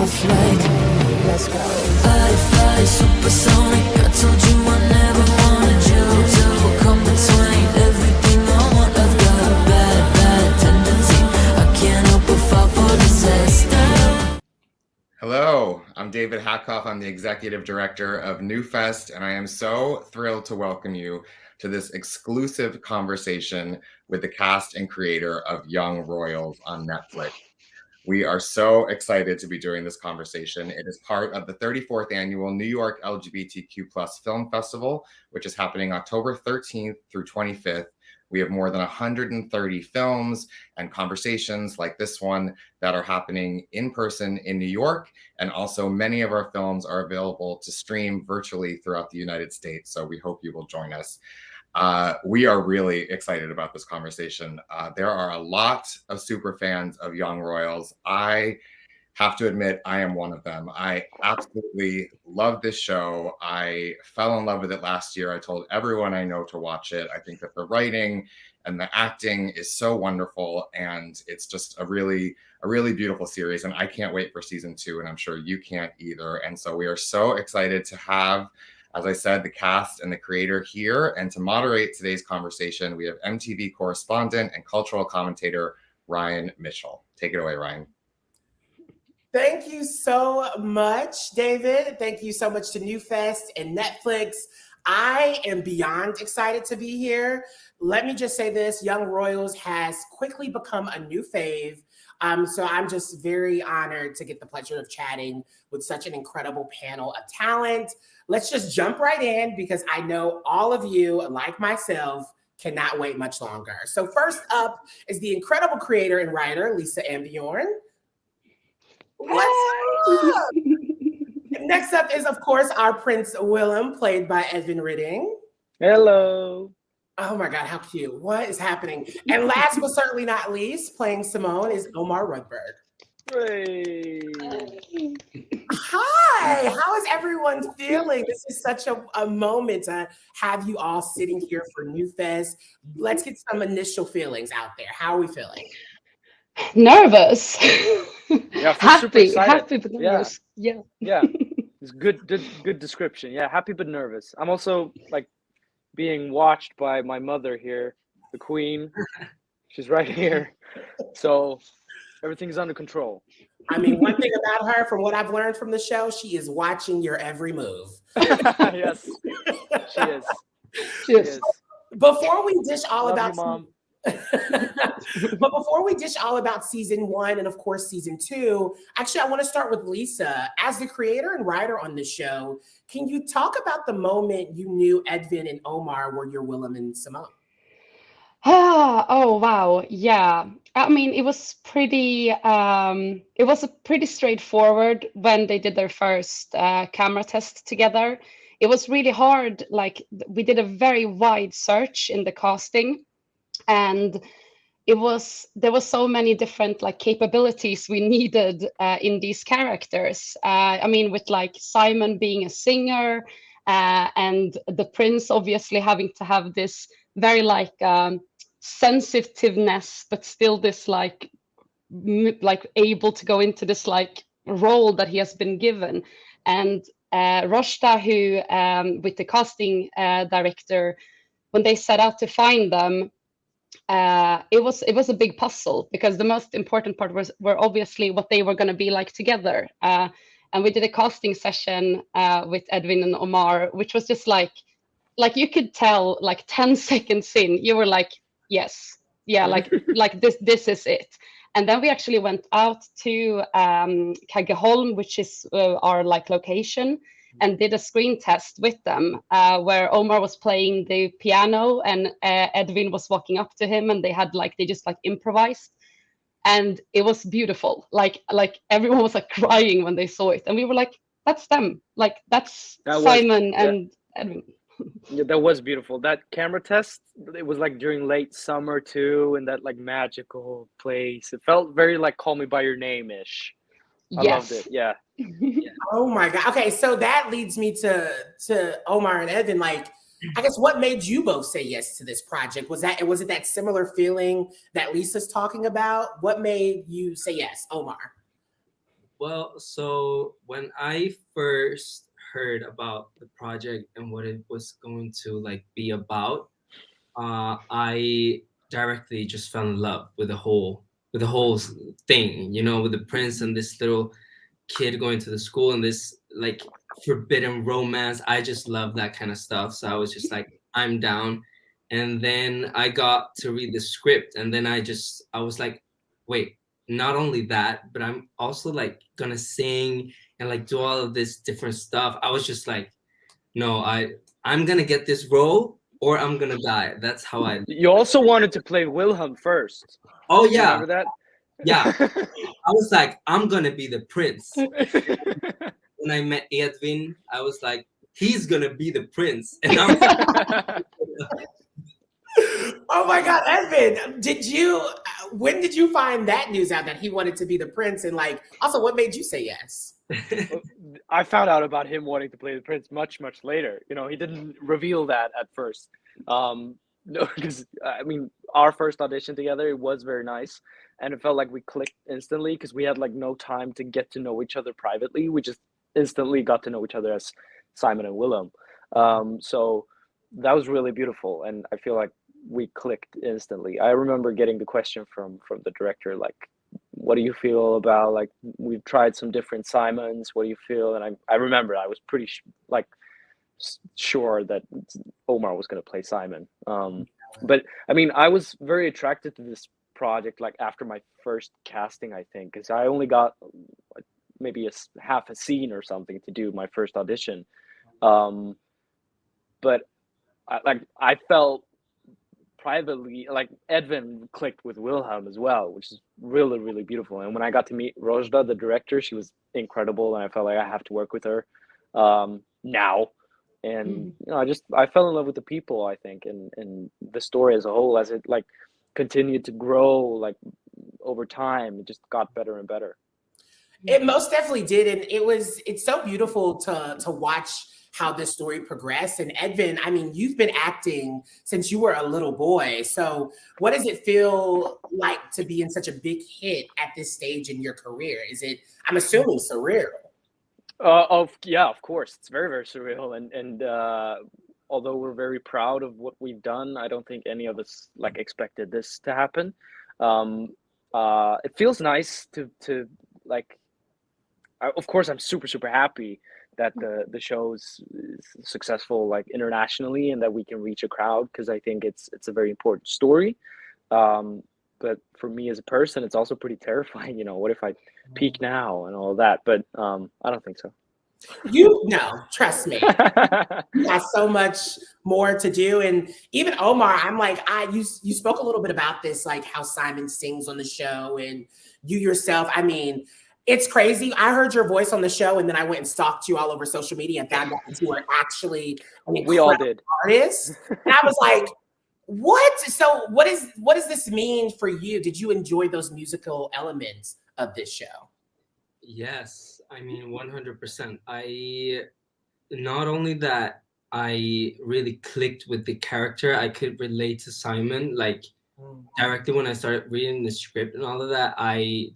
flight. Let's go. Fly, supersonic. I told you I never wanted you to come between everything I want. I've got a bad tendency. I can't help but fall for disaster. Hello, I'm David Hackoff. I'm the Executive Director of NewFest, and I am so thrilled to welcome you to this exclusive conversation with the cast and creator of Young Royals on Netflix. We are so excited to be doing this conversation. It is part of the 34th annual New York LGBTQ+ Film Festival, which is happening October 13th through 25th. We have more than 130 films and conversations like this one that are happening in person in New York. And also many of our films are available to stream virtually throughout the United States. So we hope you will join us. We are really excited about this conversation. There are a lot of super fans of Young Royals. I have to admit, I am one of them. I absolutely love this show. I fell in love with it last year. I told everyone I know to watch it. I think that the writing and the acting is so wonderful, and it's just a really beautiful series. And I can't wait for season 2, and I'm sure you can't either. And so we are so excited to have, as I said, the cast and the creator here. And to moderate today's conversation, we have MTV correspondent and cultural commentator Ryan Mitchell. Take it away, Ryan. Thank you so much, David. Thank you so much to NewFest and Netflix. I am beyond excited to be here. Let me just say this, Young Royals has quickly become a new fave. So I'm just very honored to get the pleasure of chatting with such an incredible panel of talent. Let's just jump right in because I know all of you, like myself, cannot wait much longer. So first up is the incredible creator and writer, Lisa Ambjörn. What's up? Next up is, of course, our Prince Wilhelm, played by Edvin Ryding. Hello. Oh my God, how cute. What is happening? And last but certainly not least, playing Simone is Omar Rudberg. Hey. Hi, how is everyone feeling? This is such a moment to have you all sitting here for NewFest. Let's get some initial feelings out there. How are we feeling? Nervous. Yeah, happy but nervous. Yeah. It's good description. Yeah, happy but nervous. I'm also like being watched by my mother here, the queen. She's right here. So everything's under control. I mean, one thing about her, from what I've learned from the show, she is watching your every move. Yes, she is. She is. Before we dish all Love about you, Mom. But before we dish all about season 1 and of course season 2, actually I want to start with Lisa. As the creator and writer on the show, can you talk about the moment you knew Edvin and Omar were your Willem and Simone? Oh wow, yeah. I mean, it was pretty straightforward when they did their first camera test together. It was really hard. Like, we did a very wide search in the casting, and there was so many different like capabilities we needed in these characters. I mean, with like Simon being a singer, and the prince obviously having to have this very like sensitiveness, but still this like able to go into this like role that he has been given. And Roshta, who with the casting director, when they set out to find them, it was a big puzzle, because the most important part were obviously what they were going to be like together. And we did a casting session with Edvin and Omar, which was just like you could tell like 10 seconds in, you were like, yes, yeah, like this is it. And then we actually went out to Kaggeholm, which is our like location, and did a screen test with them, where Omar was playing the piano and Edvin was walking up to him, and they just improvised, and it was beautiful. Like everyone was like crying when they saw it, and we were like, that's them, like that's Simon and Edvin. Yeah, that was beautiful. That camera test, it was like during late summer too, in that like magical place. It felt very like Call Me by Your Name-ish. I loved it. Yeah. Oh my God. Okay, so that leads me to Omar and Edvin. Like, I guess what made you both say yes to this project? Was it that similar feeling that Lisa's talking about? What made you say yes, Omar? Well, so when I first heard about the project and what it was going to like be about, I directly just fell in love with the whole thing, you know, with the prince and this little kid going to the school and this like forbidden romance. I just love that kind of stuff. So I was just like, I'm down. And then I got to read the script, and then I was like, wait, not only that, but I'm also like gonna sing and like do all of this different stuff. I was just like, no, I'm gonna get this role or I'm gonna die. That's how I. You also wanted to play Wilhelm first. Oh You yeah, remember that? yeah. I was like, I'm gonna be the prince. When I met Edvin, I was like, he's gonna be the prince, and I'm. Oh my God, Edvin, when did you find that news out that he wanted to be the prince? And like, also, what made you say yes? I found out about him wanting to play the prince much, much later. You know, he didn't reveal that at first. No, because I mean, our first audition together, it was very nice, and it felt like we clicked instantly because we had like no time to get to know each other privately. We just instantly got to know each other as Simon and Willem. So that was really beautiful, and I feel like we clicked instantly. I remember getting the question from the director, like, what do you feel about, like, we've tried some different Simons, what do you feel? And I remember I was pretty sure that Omar was going to play Simon. But I mean, I was very attracted to this project like after my first casting, I think, because I only got like, maybe half a scene or something to do my first audition. But I felt privately like Edvin clicked with Wilhelm as well, which is really, really beautiful. And when I got to meet Rojda, the director, she was incredible, and I felt like I have to work with her now. And you know, I fell in love with the people, I think, and the story as a whole, as it like continued to grow like over time, it just got better and better. It most definitely did, and it's so beautiful to watch how this story progressed. And Edvin, I mean, you've been acting since you were a little boy. So what does it feel like to be in such a big hit at this stage in your career? Is it, I'm assuming, surreal? Of course. It's very, very surreal. And although we're very proud of what we've done, I don't think any of us like expected this to happen. It feels nice to like, of course, I'm super, super happy that the show's successful like internationally and that we can reach a crowd, because I think it's a very important story. But for me as a person, it's also pretty terrifying. You know, what if I peak now and all that? But I don't think so. Trust me. You got so much more to do. And even Omar, I'm like, you spoke a little bit about this, like how Simon sings on the show, and you yourself, I mean, it's crazy. I heard your voice on the show, and then I went and stalked you all over social media and found out that you were actually an incredible artist. And I was like, what? So what does this mean for you? Did you enjoy those musical elements of this show? Yes, I mean 100%. Not only that, I really clicked with the character. I could relate to Simon like directly when I started reading the script and all of that. I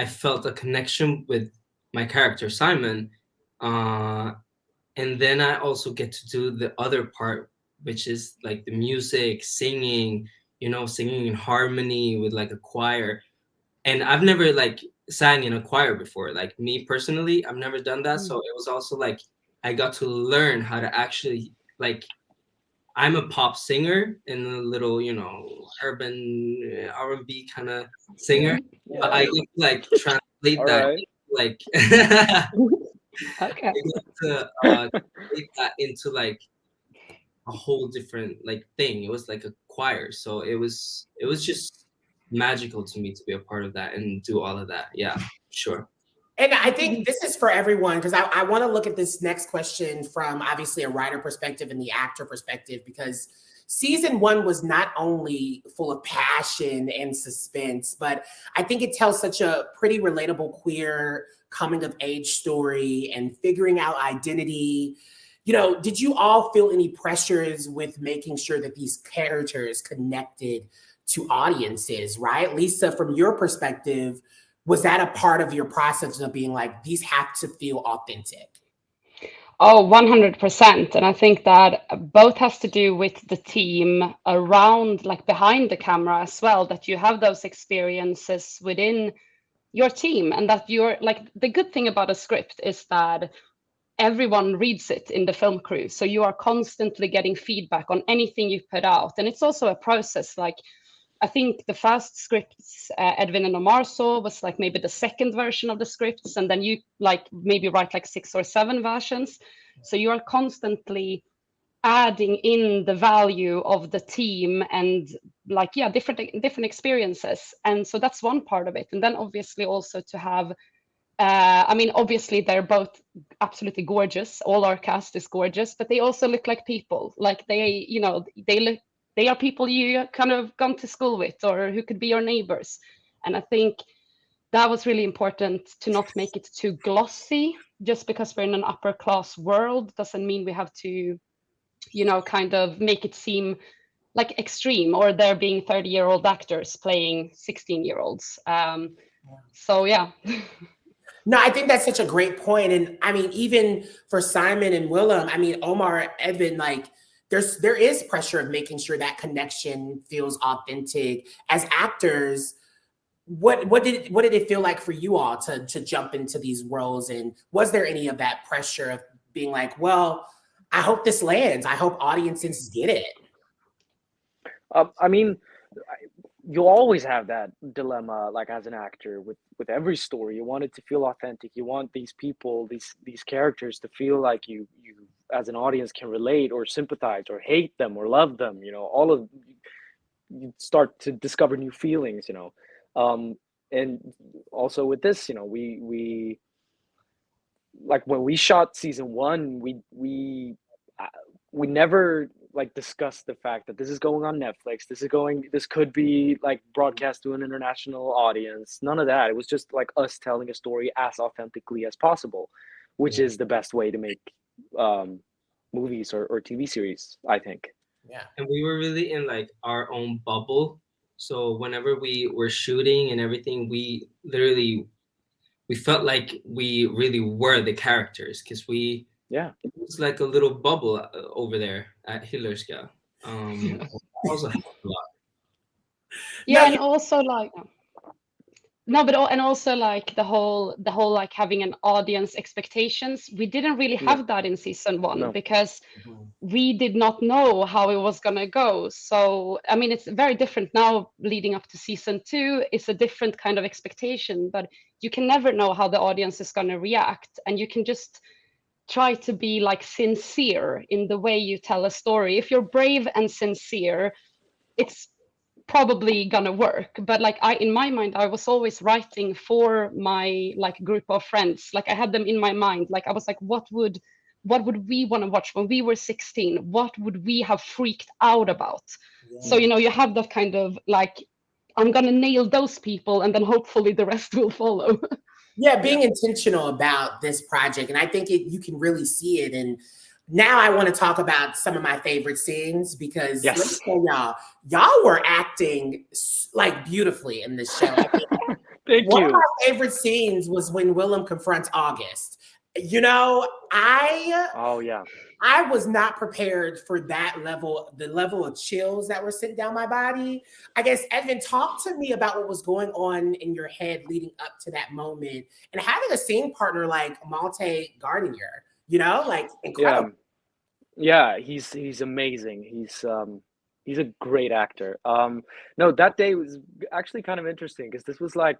felt a connection with my character Simon, and then I also get to do the other part, which is like the music, singing, you know, singing in harmony with like a choir. And I've never like sang in a choir before. Like me personally, I've never done that. So it was also like I got to learn how to actually like, I'm a pop singer and a little, you know, urban R&B kind of singer. Yeah. But I get to like translate that, right. Like okay. I get to translate that into like a whole different like thing. It was like a choir, so it was just magical to me to be a part of that and do all of that. Yeah, sure. And I think this is for everyone, because I want to look at this next question from obviously a writer perspective and the actor perspective, because season 1 was not only full of passion and suspense, but I think it tells such a pretty relatable queer coming of age story and figuring out identity. You know, did you all feel any pressures with making sure that these characters connected to audiences, right? Lisa, from your perspective, Was that a part of your process of being like, these have to feel authentic? Oh, 100%. And I think that both has to do with the team around, like behind the camera as well, that you have those experiences within your team, and that you're like, the good thing about a script is that everyone reads it in the film crew. So you are constantly getting feedback on anything you put out. And it's also a process. Like, I think the first scripts Edvin and Omar saw was like maybe the second version of the scripts, and then you like maybe write like 6 or 7 versions. So you are constantly adding in the value of the team and like, yeah, different experiences. And so that's one part of it. And then obviously also to have, I mean, obviously they're both absolutely gorgeous. All our cast is gorgeous, but they also look like people. Like they, you know, they are people you kind of gone to school with or who could be your neighbors. And I think that was really important to not make it too glossy. Just because we're in an upper class world doesn't mean we have to, you know, kind of make it seem like extreme, or there being 30-year-old actors playing 16-year-olds. So yeah. No, I think that's such a great point. And I mean, even for Simon and Willem, I mean, Omar, Edvin, like there is pressure of making sure that connection feels authentic. As actors, what did it feel like for you all to jump into these roles? And was there any of that pressure of being like, well, I hope this lands. I hope audiences get it. I mean, you'll always have that dilemma, like as an actor with every story. You want it to feel authentic. You want these people, these characters to feel like you as an audience can relate or sympathize or hate them or love them. You know, all of you start to discover new feelings. You know, and also with this, you know, we like when we shot season 1, we never like discussed the fact that this is going on Netflix. This could be like broadcast to an international audience. None of that. It was just like us telling a story as authentically as possible, which is the best way to make movies or TV series, I think. Yeah. And we were really in like our own bubble. So whenever we were shooting and everything, we felt like we really were the characters, because it was like a little bubble over there at Hillerska. Also helped a lot. Yeah, and also like no, but and also like the whole like having an audience expectations. We didn't really have that in season 1 because we did not know how it was gonna go. So I mean, it's very different now leading up to season 2. It's a different kind of expectation, but you can never know how the audience is gonna react, and you can just try to be like sincere in the way you tell a story. If you're brave and sincere, it's probably gonna work. But like in my mind, I was always writing for my like group of friends. Like I had them in my mind. Like I was like, what would we want to watch when we were 16? What would we have freaked out about? So you know, you have that kind of like, I'm gonna nail those people, and then hopefully the rest will follow. Yeah, being intentional about this project. And I think you can really see it. And now I want to talk about some of my favorite scenes, because let me tell y'all were acting like beautifully in this show. One of my favorite scenes was when Willem confronts August. You know, I was not prepared for that level, the level of chills that were sent down my body. I guess, Edvin, talk to me about what was going on in your head leading up to that moment, and having a scene partner like Malte Gardiner, you know, like incredible. Yeah, he's amazing. He's a great actor. No, that day was actually kind of interesting because this was like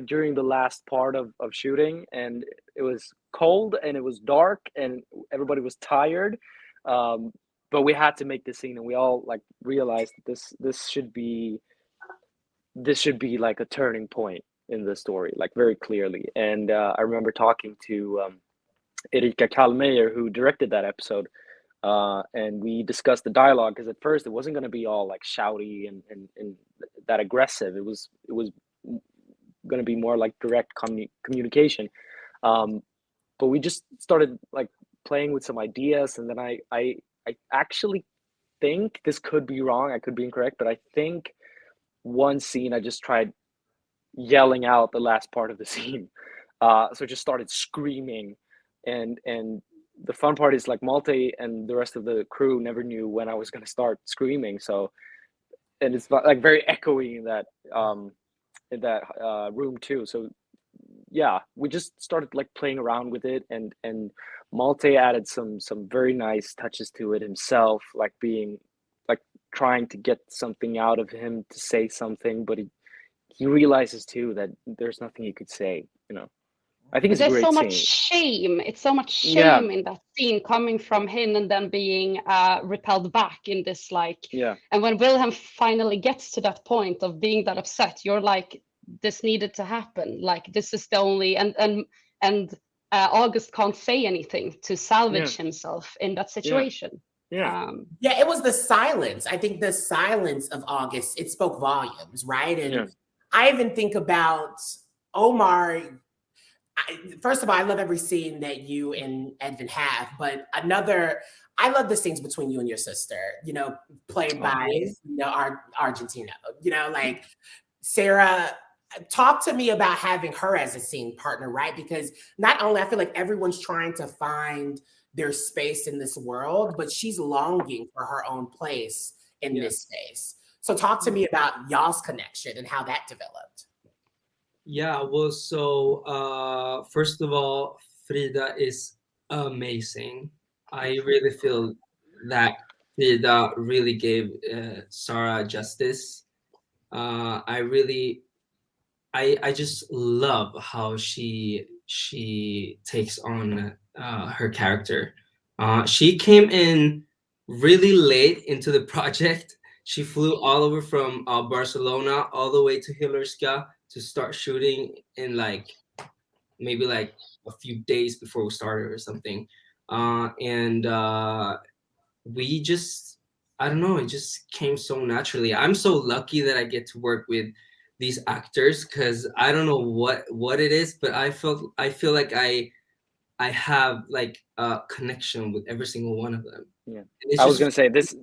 during the last part of shooting, and it was cold and it was dark and everybody was tired. But we had to make the scene, and we all like realized that this should be like a turning point in the story, like very clearly. And I remember talking to Erika Kalmeyer, who directed that episode, and we discussed the dialogue, because at first it wasn't going to be all like shouty and that aggressive. It was going to be more like direct communication. But we just started like playing with some ideas, and then I actually think, this could be wrong, I could be incorrect, but I think one scene I just tried yelling out the last part of the scene. So just started screaming, and the fun part is like Malte and the rest of the crew never knew when I was going to start screaming. So, and it's like very echoey in that room too. So yeah, we just started like playing around with it, and Malte added some very nice touches to it himself, like being like trying to get something out of him to say something, but he realizes too that there's nothing he could say, you know. I think it's a There's great so much scene. shame. It's so much Yeah. shame in that scene coming from him and then being repelled back in this like. Yeah. And when Wilhelm finally gets to that point of being that upset, you're like, this needed to happen. Like this is the only and August can't say anything to salvage himself in that situation. Yeah. Yeah, it was the silence. I think the silence of August, it spoke volumes, right? And I even think about Omar. First of all, I love every scene that you and Edvin have, but I love the scenes between you and your sister, you know, played by, you know, Argentina, you know, like Sarah. Talk to me about having her as a scene partner, right? Because not only I feel like everyone's trying to find their space in this world, but she's longing for her own place in this space. So talk to me about y'all's connection and how that developed. Yeah, well, so first of all, Frida is amazing. I really feel that Frida really gave Sarah justice. I just love how she takes on her character. She came in really late into the project. She flew all over from Barcelona all the way to Hillerska to start shooting in like maybe like a few days before we started or something. And we just, I don't know, it just came so naturally. I'm so lucky that I get to work with these actors because I don't know what it is, but I feel like I have like a connection with every single one of them. Yeah, I was gonna say this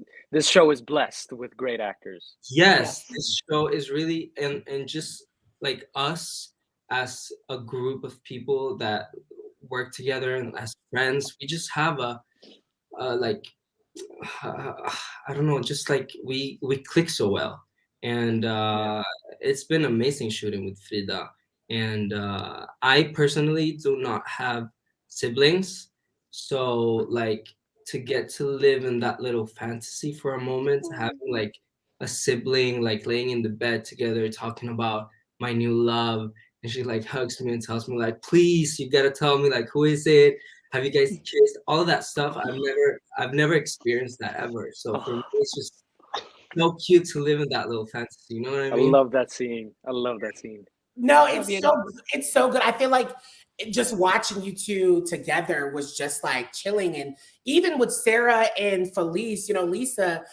show is blessed with great actors. Yes, this show is really and just like us as a group of people that work together and as friends, we just have a like I don't know, just like we click so well, and it's been amazing shooting with Frida. And I personally do not have siblings, so like to get to live in that little fantasy for a moment, having like a sibling like laying in the bed together talking about my new love, and she like hugs me and tells me like, please, you gotta tell me like who is it, have you guys kissed, all of that stuff. I've never experienced that ever, so for me it's just so cute to live in that little fantasy, you know what I mean? I love that scene. No, it's so good. I feel like just watching you two together was just like chilling. And even with Sarah and Felice, you know, Lisa,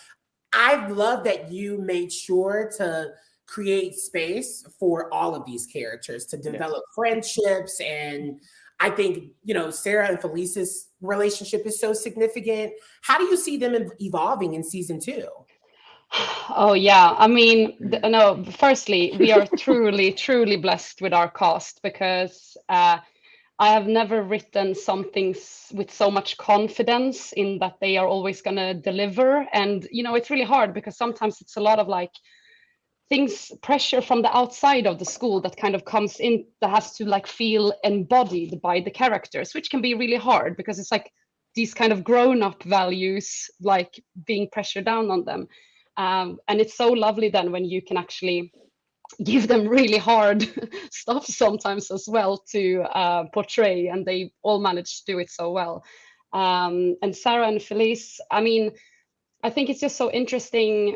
I love that you made sure to create space for all of these characters to develop friendships. And I think, you know, Sarah and Felice's relationship is so significant. How do you see them evolving in season 2? Oh yeah, I mean, no. Firstly, we are truly blessed with our cast because I have never written something with so much confidence in that they are always gonna deliver. And you know, it's really hard because sometimes it's a lot of like pressure from the outside of the school that kind of comes in that has to like feel embodied by the characters, which can be really hard because it's like these kind of grown-up values like being pressured down on them. And it's so lovely then when you can actually give them really hard stuff sometimes as well to portray, and they all manage to do it so well. And Sarah and Felice, I mean, I think it's just so interesting.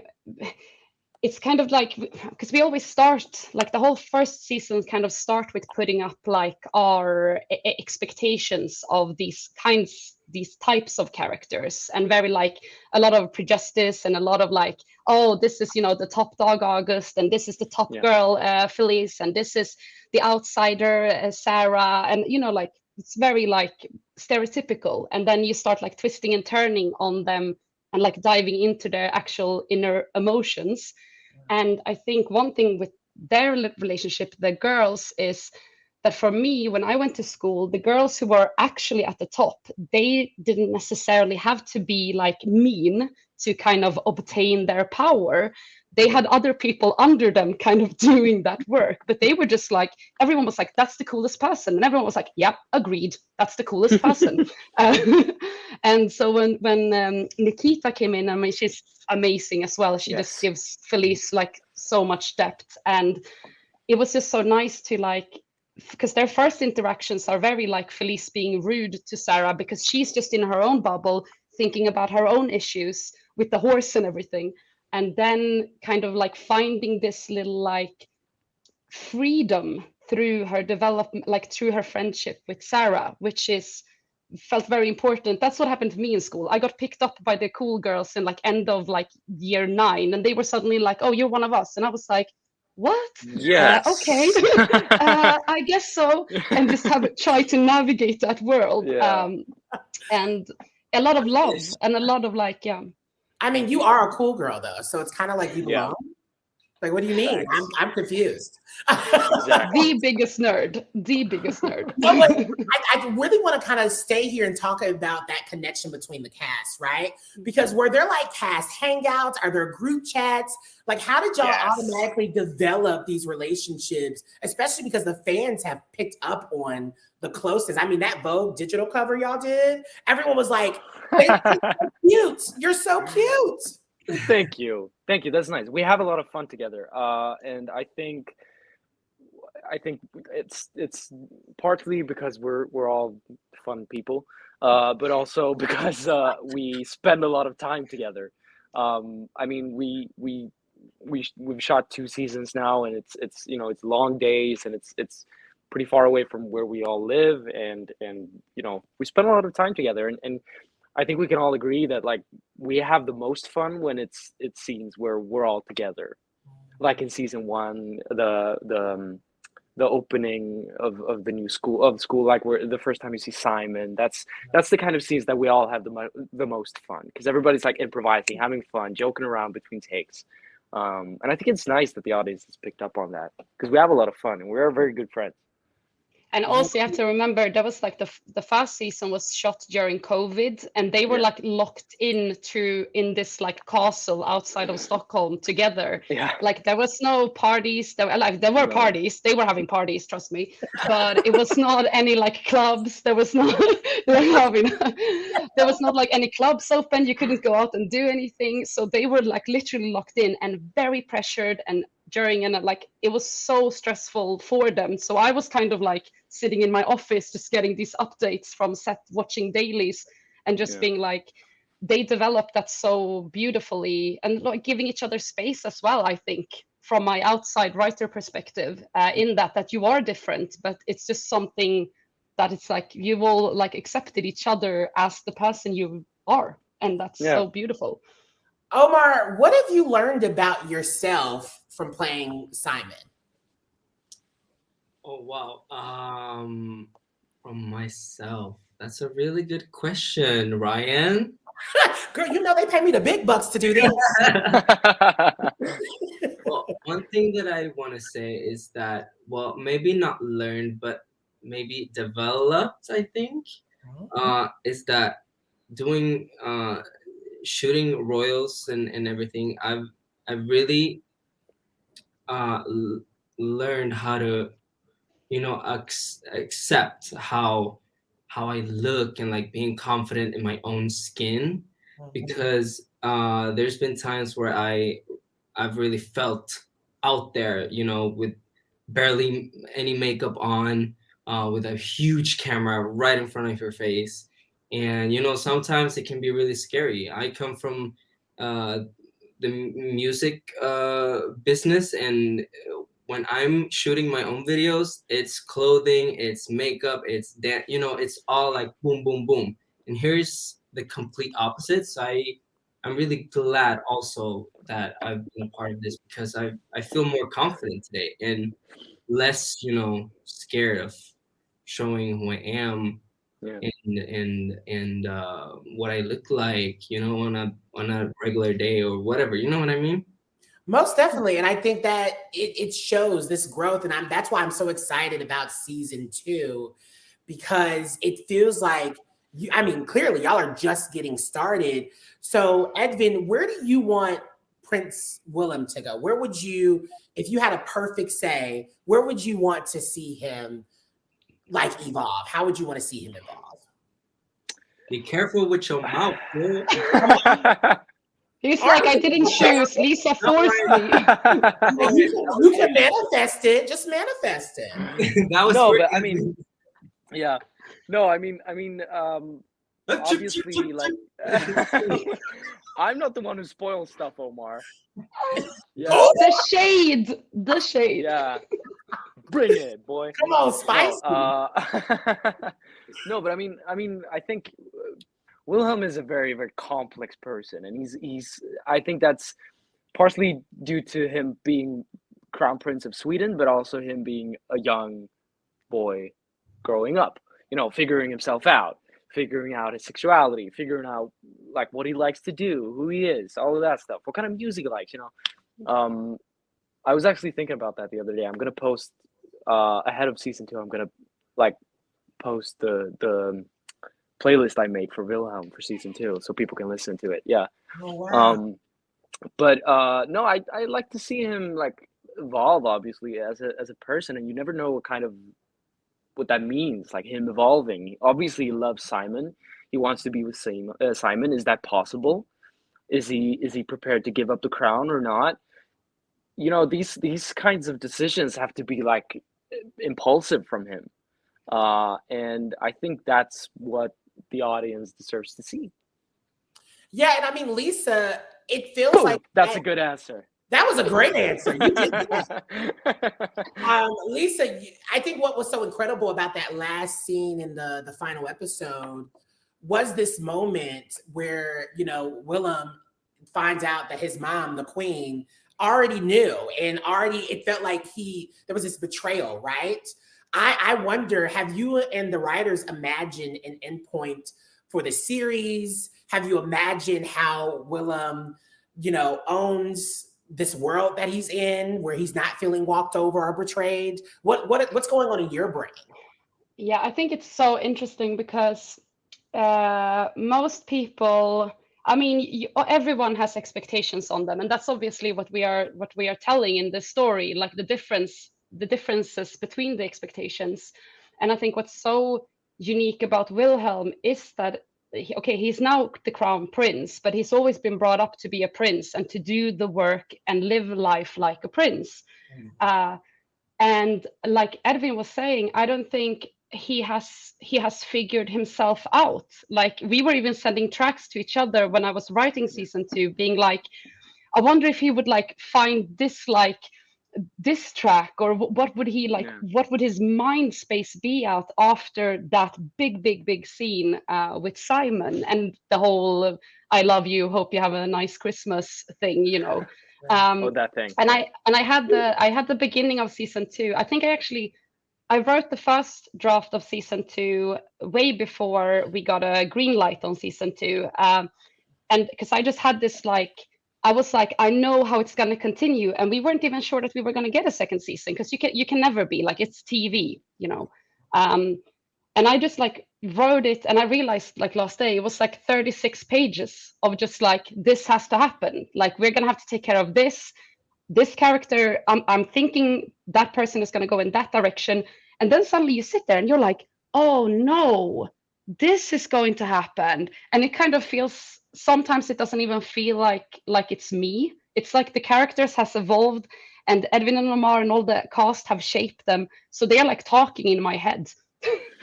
It's kind of like, because we always start, like the whole first season kind of start with putting up like our expectations of these types of characters, and very like a lot of prejudice and a lot of like, oh, this is, you know, the top dog August, and this is the top girl Felice, and this is the outsider Sarah, and you know, like it's very like stereotypical. And then you start like twisting and turning on them and like diving into their actual inner emotions. And I think one thing with their relationship, the girls, is that for me, when I went to school, the girls who were actually at the top, they didn't necessarily have to be like mean to kind of obtain their power. They had other people under them kind of doing that work, but they were just like, everyone was like, that's the coolest person. And everyone was like, yep, agreed, that's the coolest person. And so when Nikita came in, I mean, she's amazing as well. She just gives Felice like so much depth. And it was just so nice to like, because their first interactions are very like Felice being rude to Sarah because she's just in her own bubble thinking about her own issues with the horse and everything, and then kind of like finding this little like freedom through her development, like through her friendship with Sarah, which is felt very important. That's what happened to me in school. I got picked up by the cool girls in like end of like year 9, and they were suddenly like, oh, you're one of us. And I was like, what? Yes. Okay. I guess so. And just try to navigate that world. And a lot of love and a lot of like, I mean, you are a cool girl though, so it's kind of like you belong. Like, what do you mean? I'm confused. The biggest nerd. No, but I really want to kind of stay here and talk about that connection between the cast, right? Because were there like cast hangouts? Are there group chats? Like, how did y'all automatically develop these relationships? Especially because the fans have picked up on the closest. I mean, that Vogue digital cover y'all did, everyone was like, "You're so cute. You're so cute." Thank you. That's nice. We have a lot of fun together, and I think it's partly because we're all fun people, but also because we spend a lot of time together. I mean, we've shot 2 seasons now, and it's it's long days, and it's pretty far away from where we all live, and we spend a lot of time together, and I think we can all agree that like we have the most fun when it's scenes where we're all together, like in season 1, the opening of the new school, like where the first time you see Simon. That's the kind of scenes that we all have the most fun, because everybody's like improvising, having fun, joking around between takes, and I think it's nice that the audience has picked up on that, because we have a lot of fun and we're very good friends. And also you have to remember, that was like the first season was shot during COVID, and they were like locked in this like castle outside of Stockholm together. Like there was no parties. There were parties. They were having parties, trust me. But it was not any like clubs. There was not there was not like any clubs open. You couldn't go out and do anything. So they were like literally locked in and very pressured, and during, and like it was so stressful for them. So I was kind of like sitting in my office just getting these updates from set, watching dailies, and just being like, they developed that so beautifully, and like giving each other space as well. I think from my outside writer perspective, in that you are different, but it's just something that it's like you all like accepted each other as the person you are, and that's so beautiful. Omar, what have you learned about yourself from playing Simon? Oh, wow. From myself. That's a really good question, Ryan. Girl, you know they pay me the big bucks to do this. Well, one thing that I want to say is that, well, maybe not learned, but maybe developed, I think, is that doing shooting Royals and everything, I've really learned how to accept how I look, and like being confident in my own skin, because there's been times where I've really felt out there, with barely any makeup on, with a huge camera right in front of your face. And, sometimes it can be really scary. I come from the music business, and when I'm shooting my own videos, it's clothing, it's makeup, it's that, it's all like boom, boom, boom. And here's the complete opposite. So I'm really glad also that I've been a part of this, because I feel more confident today and less, scared of showing who I am. And what I look like, on a regular day or whatever, you know what I mean? Most definitely. And I think that it shows this growth. And that's why I'm so excited about season 2, because it feels like, clearly y'all are just getting started. So Edvin, where do you want Prince Wilhelm to go? Where would you, if you had a perfect say, where would you want to see him like evolve? How would you want to see him evolve? Be careful with your mouth, girl. He's like, I didn't choose. Lisa forced me. You can manifest it. Just manifest it. That was no, but I mean, yeah, no, I mean, obviously, like, I'm not the one who spoils stuff, Omar. Yeah. The shade. Yeah, bring it, boy. Come on, spicy. No, but I mean, I think Wilhelm is a very, very complex person, and he's. I think that's partially due to him being Crown Prince of Sweden, but also him being a young boy growing up. You know, figuring himself out, figuring out his sexuality, figuring out like what he likes to do, who he is, all of that stuff, what kind of music he likes. You know, I was actually thinking about that the other day. I'm gonna post ahead of season 2. I'm gonna like post the playlist I made for Wilhelm for season 2, so people can listen to it. Yeah. Oh, wow. But no, I like to see him like evolve, obviously, as a person, and you never know what that means, like him evolving. Obviously, he loves Simon. He wants to be with Simon. Is that possible? Is he prepared to give up the crown or not? You know, these kinds of decisions have to be like impulsive from him, and I think that's what the audience deserves to see. Yeah, and I mean, Lisa, it feels like that's a good answer. That was a great answer. You did that. Lisa, I think what was so incredible about that last scene in the final episode was this moment where, you know, Wilhelm finds out that his mom, the queen, already knew, and already it felt like there was this betrayal, right? I wonder, have you and the writers imagined an endpoint for the series? Have you imagined how Wilhelm, you know, owns this world that he's in, where he's not feeling walked over or betrayed? What's going on in your brain? Yeah, I think it's so interesting because most people, I mean, everyone has expectations on them, and that's obviously what we are telling in the story, like the differences between the expectations. And I think what's so unique about Wilhelm is that, okay, he's now the crown prince, but he's always been brought up to be a prince and to do the work and live life like a prince. And like Edvin was saying, I don't think he has figured himself out. Like, we were even sending tracks to each other when I was writing season 2, being like, I wonder if he would like find this track, or what would he like, what would his mind space be out after that big scene with Simon and the whole I love you, hope you have a nice Christmas thing, you know. That thing. And I had the beginning of season 2. I think I wrote the first draft of season 2 way before we got a green light on season 2, and because I just had this like, I was like, I know how it's going to continue, and we weren't even sure that we were going to get a second season, because you can never be, like, it's TV, you know. And I just like wrote it, and I realized like last day it was like 36 pages of just like, this has to happen. Like, we're going to have to take care of this character. I'm thinking that person is going to go in that direction, and then suddenly you sit there and you're like, oh no, this is going to happen, and it kind of feels. Sometimes it doesn't even feel like it's me. It's like the characters has evolved, and Edvin and Omar and all the cast have shaped them. So they're like talking in my head,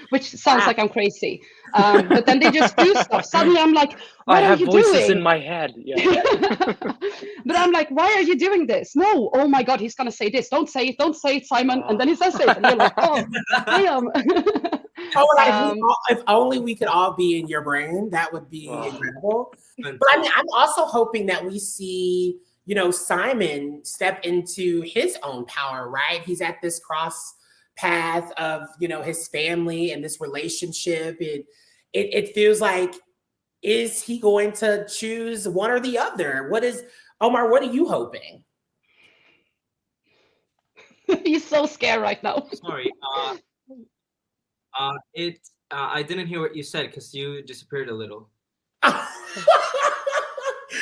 which sounds like I'm crazy. But then they just do stuff. Suddenly I'm like, what are you doing? I have voices in my head. Yeah. But I'm like, why are you doing this? No, oh my God, he's going to say this. Don't say it, Simon. And then he says it. And you're like, oh, I am. If only we could all be in your brain, that would be incredible. But I mean, I'm also hoping that we see, you know, Simon step into his own power, right? He's at this cross path of, you know, his family and this relationship. It feels like, is he going to choose one or the other? Omar, what are you hoping? He's so scared right now. Sorry. I didn't hear what you said because you disappeared a little.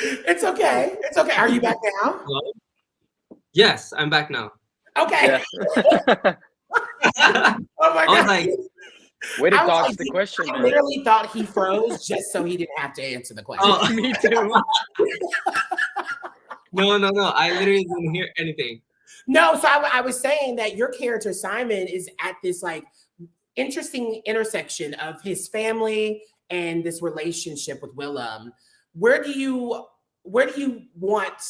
It's okay. It's okay. Are you back now? Hello? Yes, I'm back now. Okay. Yeah. Oh my I was god. like, Way to I was dodge like, the question, I man. literally thought he froze just so he didn't have to answer the question. oh, Me too. no. I literally didn't hear anything. No, so I was saying that your character Simon is at this like interesting intersection of his family and this relationship with Willem. Where do you want,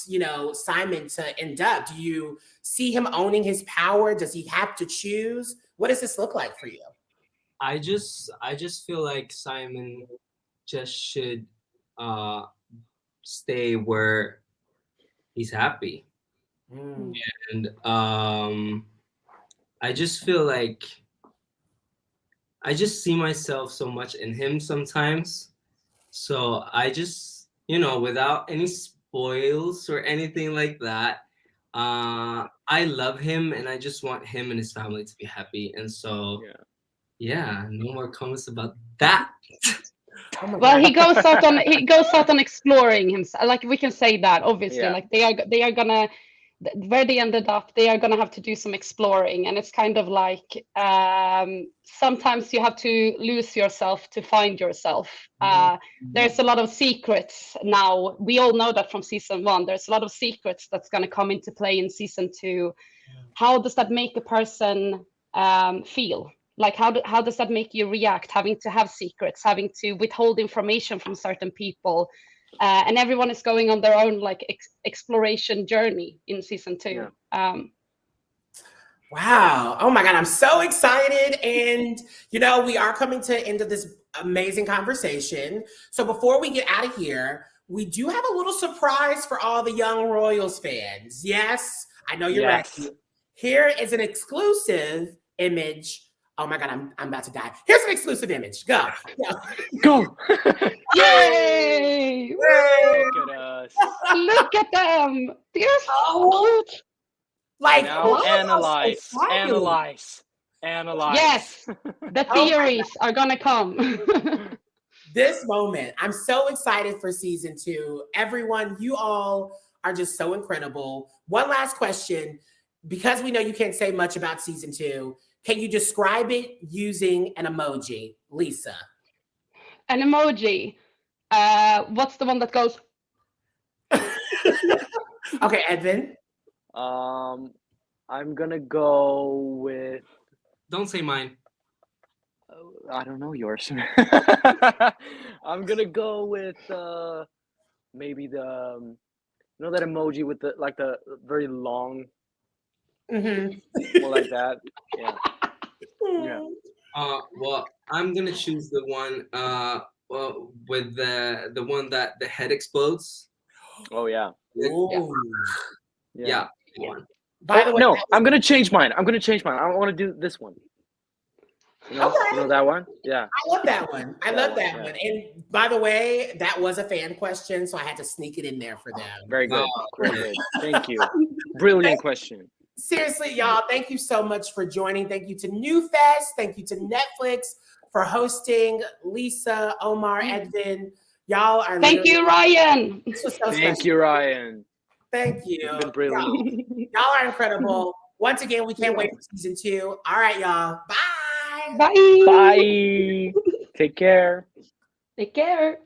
Simon to end up? Do you see him owning his power? Does he have to choose? What does this look like for you? I just feel like Simon just should stay where he's happy. Mm. And I just feel like I just see myself so much in him sometimes. So I just, without any spoils or anything like that, I love him and I just want him and his family to be happy. And so, yeah, no more comments about that. Well, he goes out on exploring himself. Like we can say that, obviously. Yeah. Like they are gonna, where they ended up, they are gonna have to do some exploring, and it's kind of like sometimes you have to lose yourself to find yourself. There's a lot of secrets now. We all know that from season 1. There's a lot of secrets that's gonna come into play in season 2. How does that make a person feel? Like how does that make you react, having to have secrets, having to withhold information from certain people, and everyone is going on their own like exploration journey in season 2. Wow. Oh my God. I'm so excited. And, we are coming to the end of this amazing conversation. So before we get out of here, we do have a little surprise for all the young Royals fans. Yes, I know you're ready. Here is an exclusive image. Oh my God, I'm about to die. Here's an exclusive image. Go. Go. Yay! Look at us. Look at them. They're so cute. Like, Now analyze. Yes, the theories are gonna come. This moment, I'm so excited for season 2. Everyone, you all are just so incredible. One last question, because we know you can't say much about season 2. Can you describe it using an emoji, Lisa? An emoji. What's the one that goes? Okay, Edvin. I'm gonna go with. Don't say mine. I don't know yours. I'm gonna go with maybe the that emoji with the very long. Mm-hmm. More like that. Yeah. Well, I'm gonna choose the one with the one that the head explodes. Oh yeah. Yeah. By the way, no, I'm gonna change mine. I want to do this one. You know that one? Yeah. I love that one. I love that one. And by the way, that was a fan question, so I had to sneak it in there for them. Very good. Very good. Thank you. Brilliant question. Seriously, y'all, thank you so much for joining. Thank you to NewFest. Thank you to Netflix for hosting. Lisa, Omar, Edvin. Y'all are Thank you, Ryan. This was so Thank you, Ryan. Thank you. You've been brilliant. Y'all are incredible. Once again, we can't wait for season 2. All right, y'all. Bye. Bye. Bye. Take care. Take care.